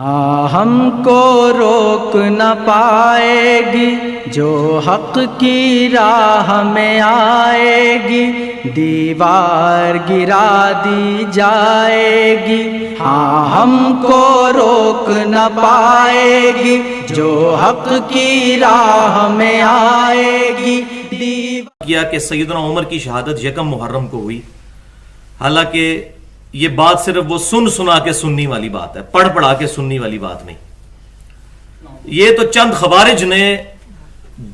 ہم کو روک نہ پائے گی جو حق کی راہ میں آئے گی، دیوار گرا دی جائے گی۔ ہم کو روک نہ پائے گی جو حق کی راہ میں آئے گی۔ کیا کہ سیدنا عمر کی شہادت یکم محرم کو ہوئی، حالانکہ یہ بات صرف وہ سنا کے سننی والی بات ہے، پڑھا کے سننی والی بات نہیں۔ یہ تو چند خوارج نے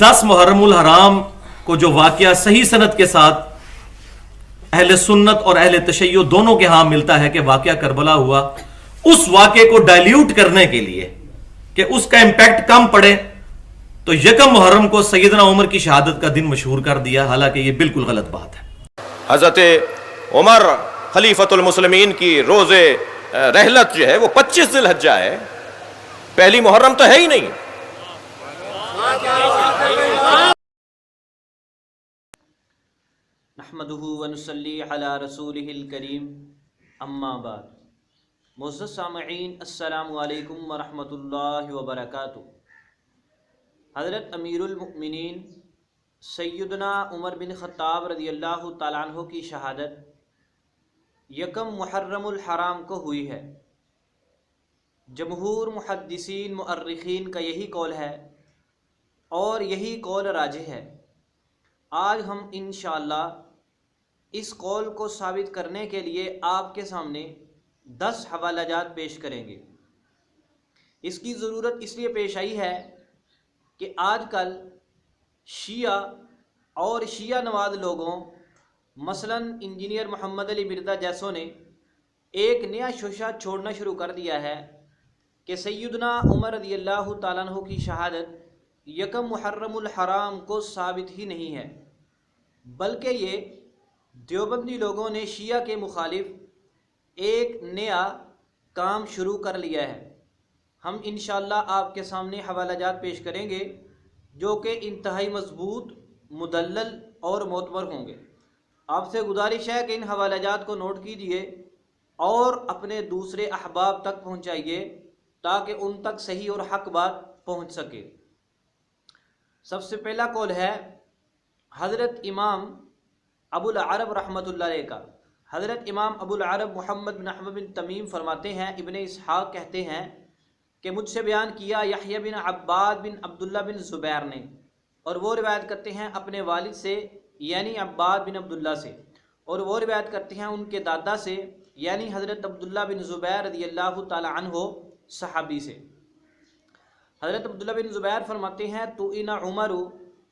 10 محرم الحرام کو جو واقعہ صحیح سند کے ساتھ اہل سنت اور اہل تشیع دونوں کے ہاں ملتا ہے کہ واقعہ کربلا ہوا، اس واقعے کو ڈائلیوٹ کرنے کے لیے کہ اس کا امپیکٹ کم پڑے تو یکم محرم کو سیدنا عمر کی شہادت کا دن مشہور کر دیا، حالانکہ یہ بالکل غلط بات ہے۔ حضرت عمر خلیفۃ المسلمین کی روز رحلت جو ہے وہ 25 ذی الحجہ ہے، پہلی محرم تو ہے ہی نہیں۔ نحمدہ ونصلی علی رسولہ الکریم، اما بعد۔ معزز سامعین، السلام علیکم ورحمۃ اللہ وبرکاتہ۔ حضرت امیر المؤمنین سیدنا عمر بن خطاب رضی اللہ تعالیٰ عنہ کی شہادت یکم محرم الحرام کو ہوئی ہے۔ جمہور محدثین مؤرخین کا یہی قول ہے اور یہی قول راجح ہے۔ آج ہم انشاءاللہ اس قول کو ثابت کرنے کے لیے آپ کے سامنے 10 حوالہ جات پیش کریں گے۔ اس کی ضرورت اس لیے پیش آئی ہے کہ آج کل شیعہ اور شیعہ نواز لوگوں، مثلاً انجینئر محمد علی مرزا جیسوں نے ایک نیا شوشہ چھوڑنا شروع کر دیا ہے کہ سیدنا عمر رضی اللہ تعالیٰ عنہ کی شہادت یکم محرم الحرام کو ثابت ہی نہیں ہے، بلکہ یہ دیوبندی لوگوں نے شیعہ کے مخالف ایک نیا کام شروع کر لیا ہے۔ ہم انشاءاللہ آپ کے سامنے حوالہ جات پیش کریں گے جو کہ انتہائی مضبوط، مدلل اور معتبر ہوں گے۔ آپ سے گزارش ہے کہ ان حوالہ جات کو نوٹ کیجیے اور اپنے دوسرے احباب تک پہنچائیے تاکہ ان تک صحیح اور حق بات پہنچ سکے۔ سب سے پہلا قول ہے حضرت امام ابو العرب رحمۃ اللہ علیہ کا۔ حضرت امام ابو العرب محمد بن احمد بن تمیم فرماتے ہیں، ابن اسحاق کہتے ہیں کہ مجھ سے بیان کیا یحییٰ بن عباد بن عبداللہ بن زبیر نے، اور وہ روایت کرتے ہیں اپنے والد سے یعنی عباد بن عبداللہ سے، اور وہ روایت کرتے ہیں ان کے دادا سے یعنی حضرت عبداللہ بن زبیر رضی اللہ تعالی عنہ صحابی سے۔ حضرت عبداللہ بن زبیر فرماتے ہیں تو ان عمر،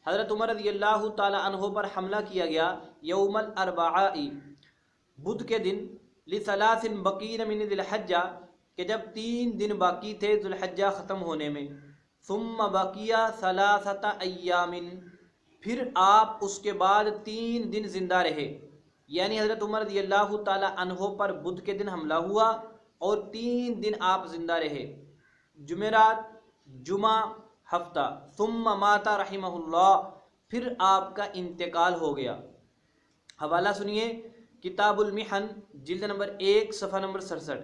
حضرت عمر رضی اللہ تعالی عنہ پر حملہ کیا گیا یوم الاربعاء، بدھ کے دن، لثلاث بقین من ذی الحجہ، کہ جب 3 دن باقی تھے ذی الحجہ ختم ہونے میں، ثم بقیہ 3 ایام، پھر آپ اس کے بعد 3 دن زندہ رہے، یعنی حضرت عمر رضی اللہ تعالی عنہ پر بدھ کے دن حملہ ہوا اور 3 دن آپ زندہ رہے، جمعرات، جمعہ، ہفتہ، ثم مات رحمہ اللہ، پھر آپ کا انتقال ہو گیا۔ حوالہ سنیے، کتاب المحن، جلد نمبر 1، صفحہ نمبر 67۔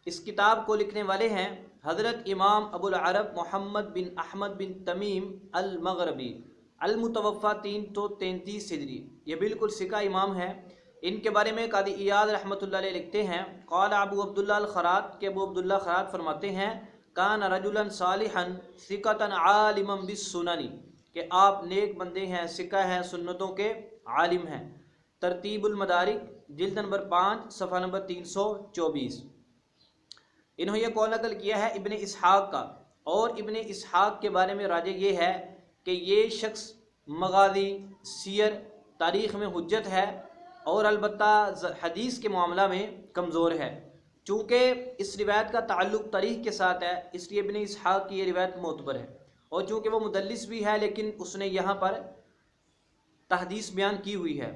اس کتاب کو لکھنے والے ہیں حضرت امام ابو العرب محمد بن احمد بن تمیم المغربی، المتوفى 333 ہجری۔ یہ بالکل ثقہ امام ہیں۔ ان کے بارے میں قاضی ایاض رحمۃ اللہ علیہ لکھتے ہیں، قال ابو عبداللہ الخراط، کہ ابو عبداللہ خراط فرماتے ہیں، کان رجلا صالحا ثقۃ عالما بالسنن، کہ آپ نیک بندے ہیں، ثقہ ہیں، سنتوں کے عالم ہیں۔ ترتیب المدارک، جلد نمبر 5، صفحہ نمبر 324۔ انہوں یہ قول نقل کیا ہے ابن اسحاق کا، اور ابن اسحاق کے بارے میں راجح یہ ہے کہ یہ شخص مغازی، سیر، تاریخ میں حجت ہے، اور البتہ حدیث کے معاملہ میں کمزور ہے۔ چونکہ اس روایت کا تعلق تاریخ کے ساتھ ہے، اس لیے ابن اسحاق کی یہ روایت معتبر ہے، اور چونکہ وہ مدلس بھی ہے لیکن اس نے یہاں پر تحدیث بیان کی ہوئی ہے۔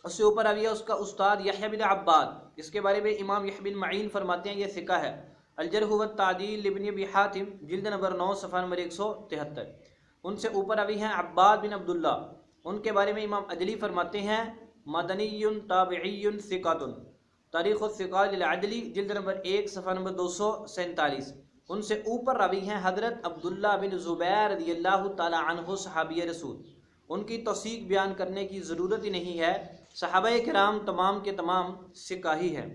اس سے اوپر ابھی ہے اس کا استاد یحییٰ بن عباد، اس کے بارے میں امام یحییٰ بن معین فرماتے ہیں یہ ثقہ ہے۔ الجرح والتعدیل لابن ابی حاتم، جلد نمبر 9، صفحہ نمبر 173۔ ان سے اوپر ابھی ہیں عباد بن عبداللہ، ان کے بارے میں امام اجلی فرماتے ہیں مدنی تابعی ثقۃ، تاریخ الثقال للعدلی جلد نمبر 1 صفحہ نمبر 247. ان سے اوپر راوی ہیں حضرت عبداللہ بن زبیر رضی اللہ تعالی عنہ صحابی رسول. ان کی توثیق بیان کرنے کی ضرورت ہی نہیں ہے، صحابہ کرام تمام کے تمام ثقہ ہی ہے.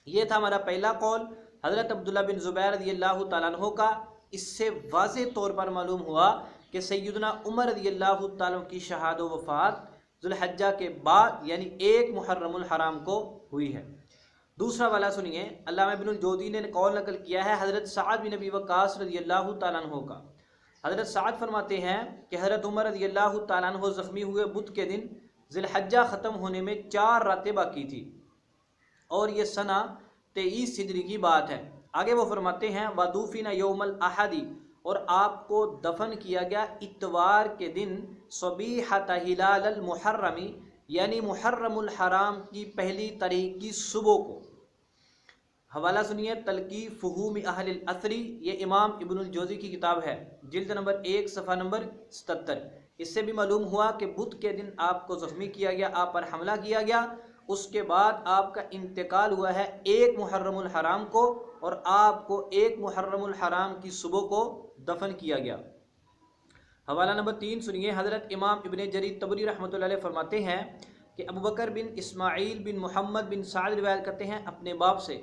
یہ تھا ہمارا پہلا قول حضرت عبداللہ بن زبیر رضی اللہ تعالیٰ عنہ کا. اس سے واضح طور پر معلوم ہوا کہ سیدنا عمر رضی اللہ تعالیٰ عنہ کی شہادت و وفات ذوالحجہ کے بعد یعنی 1 محرم الحرام کو ہوئی ہے. دوسرا والا سنیے، علامہ ابن الجوزی نے قول نقل کیا ہے حضرت سعد بن ابی وقاص رضی اللہ تعالیٰ عنہ کا. حضرت سعد فرماتے ہیں کہ حضرت عمر رضی اللہ تعالیٰ عنہ زخمی ہوئے بدھ کے دن ذوالحجہ ختم ہونے میں 4 راتیں باقی تھی، اور یہ سنہ 23 ہجری کی بات ہے. آگے وہ فرماتے ہیں ودفن یوم الاحد، اور آپ کو دفن کیا گیا اتوار کے دن صبیحۃ ہلال المحرم یعنی محرم الحرام کی پہلی تاریخ کی صبح کو. حوالہ سنیے تلقی فہوم اہل الاثری، یہ امام ابن الجوزی کی کتاب ہے، جلد نمبر 1 صفحہ نمبر 77. اس سے بھی معلوم ہوا کہ بدھ کے دن آپ کو زخمی کیا گیا، آپ پر حملہ کیا گیا، اس کے بعد آپ کا انتقال ہوا ہے 1 محرم الحرام کو، اور آپ کو 1 محرم الحرام کی صبح کو دفن کیا گیا. حوالہ نمبر 3 سنیے، حضرت امام ابن جریر طبری رحمۃ اللہ علیہ فرماتے ہیں کہ ابو بکر بن اسماعیل بن محمد بن سعد روایت کرتے ہیں اپنے باپ سے.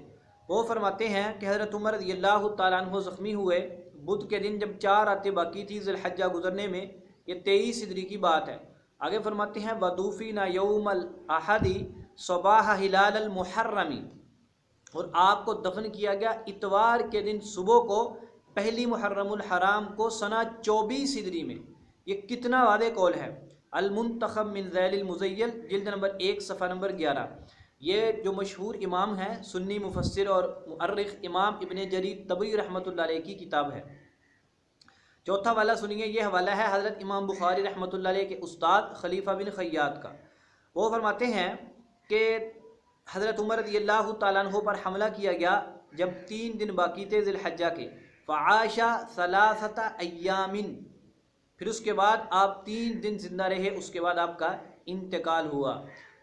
وہ فرماتے ہیں کہ حضرت عمر رضی اللہ تعالیٰ عنہ زخمی ہوئے بدھ کے دن جب 4 راتیں باقی تھی ذوالحجہ گزرنے میں، یہ 23 ہجری کی بات ہے. آگے فرماتے ہیں ودفن یوم الاحد صباح ہلال المحرم، اور آپ کو دفن کیا گیا اتوار کے دن صبح کو پہلی محرم الحرام کو سنہ 24 ہجری میں. یہ کتنا واضح قول ہے. المنتخب من ذیل المزیل جلد نمبر 1 صفحہ نمبر 11. یہ جو مشہور امام ہیں سنی مفسر اور مؤرخ امام ابن جریر طبری رحمۃ اللہ علیہ کی کتاب ہے. چوتھا والا سنیے، یہ حوالہ ہے حضرت امام بخاری رحمۃ اللہ علیہ کے استاد خلیفہ بن خیاط کا. وہ فرماتے ہیں کہ حضرت عمر رضی اللہ تعالیٰ عنہ پر حملہ کیا گیا جب 3 دن باقی تھے ذوالحجہ کے. فعاش 3 ایام، پھر اس کے بعد آپ 3 دن زندہ رہے، اس کے بعد آپ کا انتقال ہوا.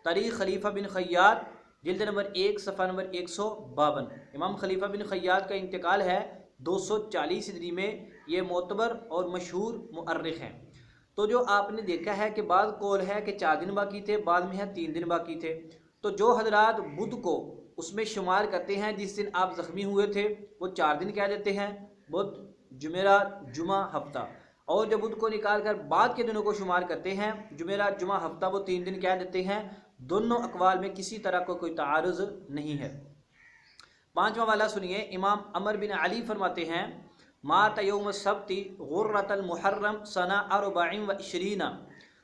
تاریخ خلیفہ بن خیاط جلد نمبر 1 صفحہ نمبر 152. امام خلیفہ بن خیاط کا انتقال ہے 240 ہجری میں. یہ معتبر اور مشہور مؤرخ ہیں. تو جو آپ نے دیکھا ہے کہ بعض قول ہے کہ 4 دن باقی تھے، بعض میں ہے 3 دن باقی تھے. تو جو حضرات بدھ کو اس میں شمار کرتے ہیں جس دن آپ زخمی ہوئے تھے، وہ 4 دن کہہ دیتے ہیں، بدھ، جمعرات، جمعہ، ہفتہ. اور جو بدھ کو نکال کر بعد کے دنوں کو شمار کرتے ہیں، جمعرات، جمعہ، ہفتہ، وہ 3 دن کہہ دیتے ہیں. دونوں اقوال میں کسی طرح کا کوئی تعارض نہیں ہے. 5واں والا سنیے، امام عمر بن علی فرماتے ہیں مات یوم السبت غرۃ المحرم سنہ 24.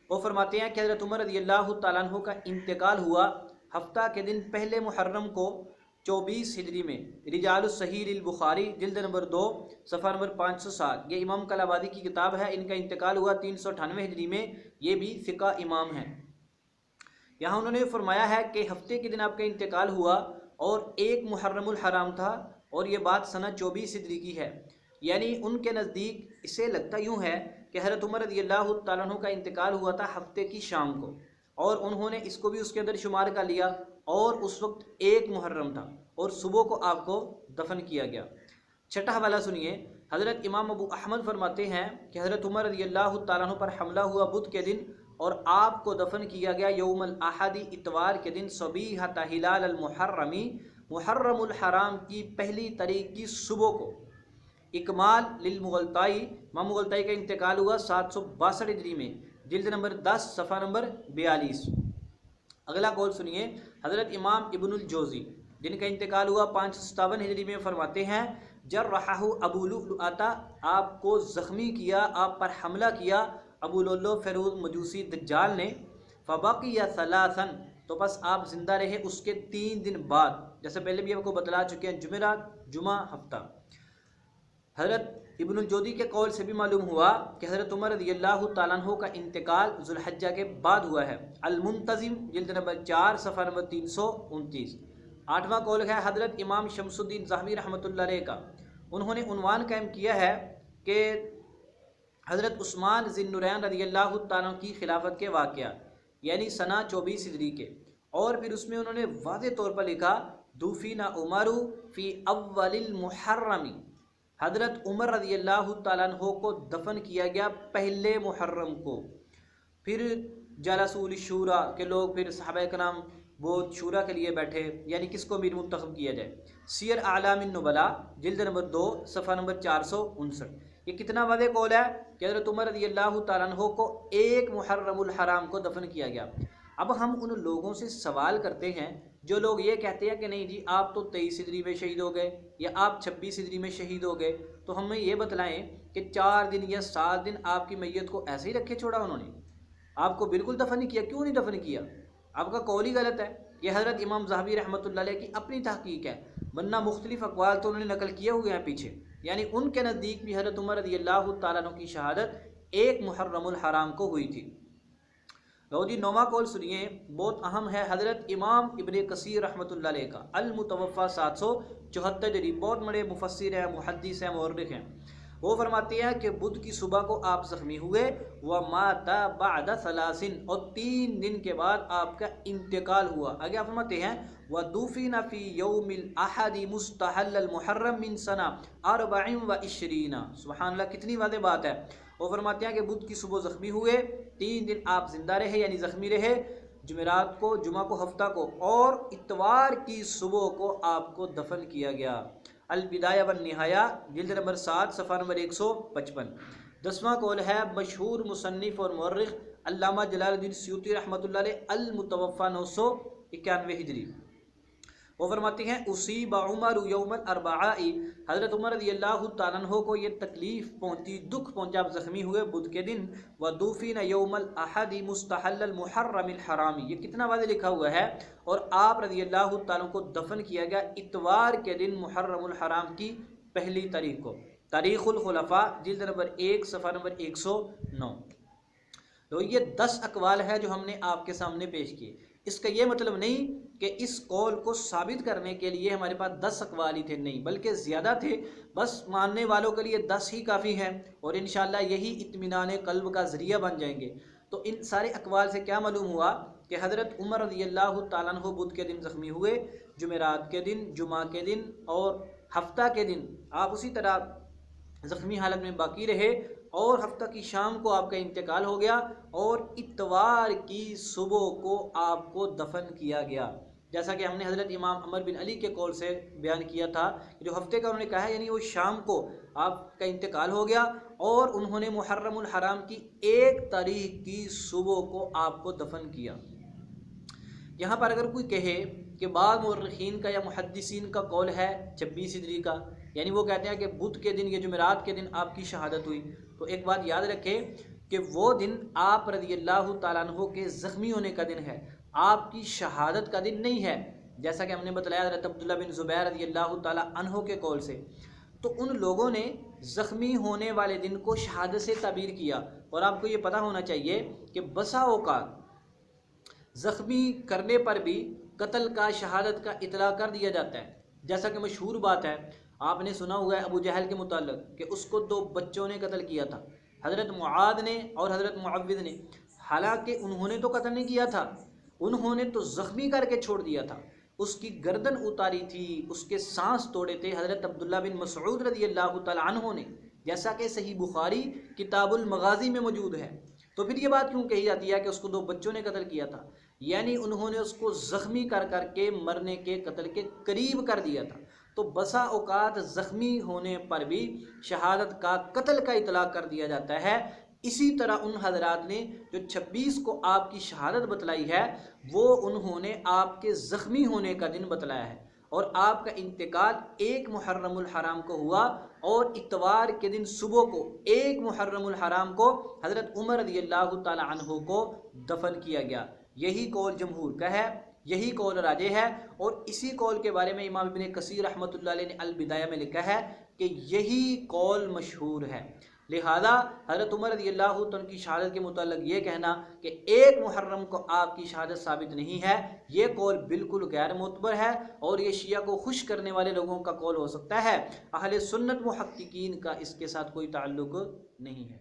وہ فرماتے ہیں کہ حضرت عمر رضی اللہ تعالیٰ عنہ کا انتقال ہوا ہفتہ کے دن پہلے محرم کو 24 ہجری میں. رجال الصحیح البخاری جلد نمبر 2 صفحہ نمبر 507. یہ امام کلابادی کی کتاب ہے. ان کا انتقال ہوا 398 ہجری میں. یہ بھی فقہ امام ہیں. یہاں انہوں نے فرمایا ہے کہ ہفتے کے دن آپ کا انتقال ہوا اور 1 محرم الحرام تھا، اور یہ بات سنہ 24 ہجری کی ہے. یعنی ان کے نزدیک اسے لگتا یوں ہے کہ حضرت عمر رضی اللہ تعالیٰ عنہ کا انتقال ہوا تھا ہفتے کی شام کو، اور انہوں نے اس کو بھی اس کے اندر شمار کر لیا، اور اس وقت 1 محرم تھا اور صبح کو آپ کو دفن کیا گیا. 6واں حوالہ سنیے، حضرت امام ابو احمد فرماتے ہیں کہ حضرت عمر رضی اللہ تعالیٰ عنہ پر حملہ ہوا بدھ کے دن، اور آپ کو دفن کیا گیا یوم الاحد اتوار کے دن صبیحۃ ہلال المحرمی محرم الحرام کی پہلی تاریخ کی صبح کو. اکمال للمغلطائی، امام مغلطائی کا انتقال ہوا 762 ہجری میں، جلد نمبر 10 صفحہ نمبر 42. اگلا قول سنیے، حضرت امام ابن الجوزی جن کا انتقال ہوا 557 ہجری میں فرماتے ہیں جرحہ ابو لؤلؤۃ، آپ کو زخمی کیا، آپ پر حملہ کیا ابو لؤلؤ فیروز مجوسی دجال نے. فبقی 3، تو بس آپ زندہ رہے اس کے 3 دن بعد، جیسے پہلے بھی آپ کو بتلا چکے ہیں، جمعرات، جمعہ، ہفتہ. حضرت ابن الجوزی کے قول سے بھی معلوم ہوا کہ حضرت عمر رضی اللہ تعالیٰ عنہ کا انتقال ذوالحجہ کے بعد ہوا ہے. المنتظم جلد نمبر 4 صفحہ نمبر 329. 8واں قول ہے حضرت امام شمس الدین ذہبی رحمۃ اللہ علیہ کا. انہوں نے عنوان قائم کیا ہے کہ حضرت عثمان ذی النورین رضی اللہ تعالیٰ عنہ کی خلافت کے واقعات، یعنی سنہ 24 ہجری کے، اور پھر اس میں انہوں نے واضح طور پر لکھا دفن عمر فی اول المحرم، حضرت عمر رضی اللہ تعالیٰ عنہ کو دفن کیا گیا پہلے محرم کو۔ پھر جلسوا للشورى کہ لوگ پھر صحابہ کرام وہ شورا کے لیے بیٹھے، یعنی کس کو امیر منتخب کیا جائے۔ سیر اعلام النبلاء جلد نمبر 2 صفحہ نمبر 459۔ یہ کتنا واضح قول ہے کہ حضرت عمر رضی اللہ تعالیٰ عنہ کو ایک محرم الحرام کو دفن کیا گیا۔ اب ہم ان لوگوں سے سوال کرتے ہیں جو لوگ یہ کہتے ہیں کہ نہیں جی آپ تو 23 ہجری میں شہید ہو گئے یا آپ 26 ہجری میں شہید ہو گئے، تو ہمیں یہ بتلائیں کہ 4 دن یا 7 دن آپ کی میت کو ایسے ہی رکھے چھوڑا انہوں نے، آپ کو بالکل دفن نہیں کیا؟ کیوں نہیں دفن کیا؟ آپ کا قول ہی غلط ہے۔ یہ حضرت امام ذہبی رحمۃ اللہ علیہ کی اپنی تحقیق ہے، ورنہ مختلف اقوال تو انہوں نے نقل کیے ہوئے ہیں پیچھے، یعنی ان کے نزدیک بھی حضرت عمر رضی اللہ تعالیٰ عنہ کی شہادت ایک محرم الحرام کو ہوئی تھی۔ لو جی 9واں قول سنیے، بہت اہم ہے، حضرت امام ابن کثیر رحمۃ اللہ علیہ کا، المتوفی 774 ہجری، بہت بڑے مفسر ہیں، محدث ہیں، مورخ ہیں۔ وہ فرماتے ہیں کہ بدھ کی صبح کو آپ زخمی ہوئے، ومات بعد 3 اور 3 دن کے بعد آپ کا انتقال ہوا۔ آگے آپ فرماتے ہیں ودفن فی یوم الاحد مستحل المحرم من سنہ 24۔ سبحان اللہ، کتنی واضح بات ہے۔ وہ فرماتے ہیں کہ بدھ کی صبح زخمی ہوئے، 3 دن آپ زندہ رہے یعنی زخمی رہے، جمعرات کو، جمعہ کو، ہفتہ کو، اور اتوار کی صبح کو آپ کو دفن کیا گیا۔ البدایہ والنہایہ جلد نمبر 7 صفحہ نمبر 155۔ 10واں قول ہے مشہور مصنف اور مورخ علامہ جلال الدین سیوطی رحمۃ اللہ علیہ، المتوفی 991 ہجری۔ وہ فرماتے ہیں اصیب عمر یوم الاربعاء، حضرت عمر رضی اللہ تعالیٰ عنہ کو یہ تکلیف پہنچی، دکھ پہنچا، آپ زخمی ہوئے بدھ کے دن، ودفن یوم الاحد مستحل المحرم الحرام، یہ کتنا واضح لکھا ہوا ہے، اور آپ رضی اللہ تعالیٰ کو دفن کیا گیا اتوار کے دن محرم الحرام کی پہلی تاریخ کو۔ تاریخ الخلفاء جلد نمبر 1 صفحہ نمبر 109۔ تو یہ 10 اقوال ہے جو ہم نے آپ کے سامنے پیش کیے۔ اس کا یہ مطلب نہیں کہ اس قول کو ثابت کرنے کے لیے ہمارے پاس 10 اقوال ہی تھے، نہیں، بلکہ زیادہ تھے، بس ماننے والوں کے لیے 10 ہی کافی ہیں، اور انشاءاللہ یہی اطمینان قلب کا ذریعہ بن جائیں گے۔ تو ان سارے اقوال سے کیا معلوم ہوا کہ حضرت عمر رضی اللہ تعالیٰ عنہ بدھ کے دن زخمی ہوئے، جمعرات کے دن، جمعہ کے دن اور ہفتہ کے دن آپ اسی طرح زخمی حالت میں باقی رہے، اور ہفتہ کی شام کو آپ کا انتقال ہو گیا، اور اتوار کی صبح کو آپ کو دفن کیا گیا، جیسا کہ ہم نے حضرت امام عمر بن علی کے قول سے بیان کیا تھا، جو ہفتے کا انہوں نے کہا ہے، یعنی وہ شام کو آپ کا انتقال ہو گیا، اور انہوں نے محرم الحرام کی 1 تاریخ کی صبح کو آپ کو دفن کیا۔ یہاں پر اگر کوئی کہے کہ بعض مورخین کا یا محدثین کا قول ہے 26 ہجری کا، یعنی وہ کہتے ہیں کہ بدھ کے دن یا جمعرات کے دن آپ کی شہادت ہوئی، تو ایک بات یاد رکھیں کہ وہ دن آپ رضی اللہ تعالیٰ عنہ کے زخمی ہونے کا دن ہے، آپ کی شہادت کا دن نہیں ہے، جیسا کہ ہم نے بتلایا حضرت عبداللہ بن زبیر رضی اللہ تعالیٰ عنہ کے قول سے۔ تو ان لوگوں نے زخمی ہونے والے دن کو شہادت سے تعبیر کیا، اور آپ کو یہ پتہ ہونا چاہیے کہ بسا اوقات زخمی کرنے پر بھی قتل کا، شہادت کا اطلاع کر دیا جاتا ہے، جیسا کہ مشہور بات ہے، آپ نے سنا ہوا ہے ابو جہل کے متعلق کہ اس کو 2 بچوں نے قتل کیا تھا، حضرت معاذ نے اور حضرت معوذ نے، حالانکہ انہوں نے تو قتل نہیں کیا تھا، انہوں نے تو زخمی کر کے چھوڑ دیا تھا، اس کی گردن اتاری تھی، اس کے سانس توڑے تھے حضرت عبداللہ بن مسعود رضی اللہ تعالیٰ عنہ نے، جیسا کہ صحیح بخاری کتاب المغازی میں موجود ہے۔ تو پھر یہ بات کیوں کہی جاتی ہے کہ اس کو 2 بچوں نے قتل کیا تھا؟ یعنی انہوں نے اس کو زخمی کر کر کے مرنے کے، قتل کے قریب کر دیا تھا۔ تو بسا اوقات زخمی ہونے پر بھی شہادت کا، قتل کا اطلاع کر دیا جاتا ہے۔ اسی طرح ان حضرات نے جو 26 کو آپ کی شہادت بتلائی ہے، وہ انہوں نے آپ کے زخمی ہونے کا دن بتلایا ہے، اور آپ کا انتقال 1 محرم الحرام کو ہوا، اور اتوار کے دن صبح کو 1 محرم الحرام کو حضرت عمر رضی اللہ تعالی عنہ کو دفن کیا گیا۔ یہی قول جمہور کا ہے، یہی قول راجح ہے، اور اسی قول کے بارے میں امام ابن کثیر رحمۃ اللہ علیہ نے البدایہ میں لکھا ہے کہ یہی قول مشہور ہے۔ لہذا حضرت عمر رضی اللہ عنہ کی شہادت کے متعلق یہ کہنا کہ 1 محرم کو آپ کی شہادت ثابت نہیں ہے، یہ قول بالکل غیر معتبر ہے، اور یہ شیعہ کو خوش کرنے والے لوگوں کا قول ہو سکتا ہے، اہل سنت محققین کا اس کے ساتھ کوئی تعلق نہیں ہے۔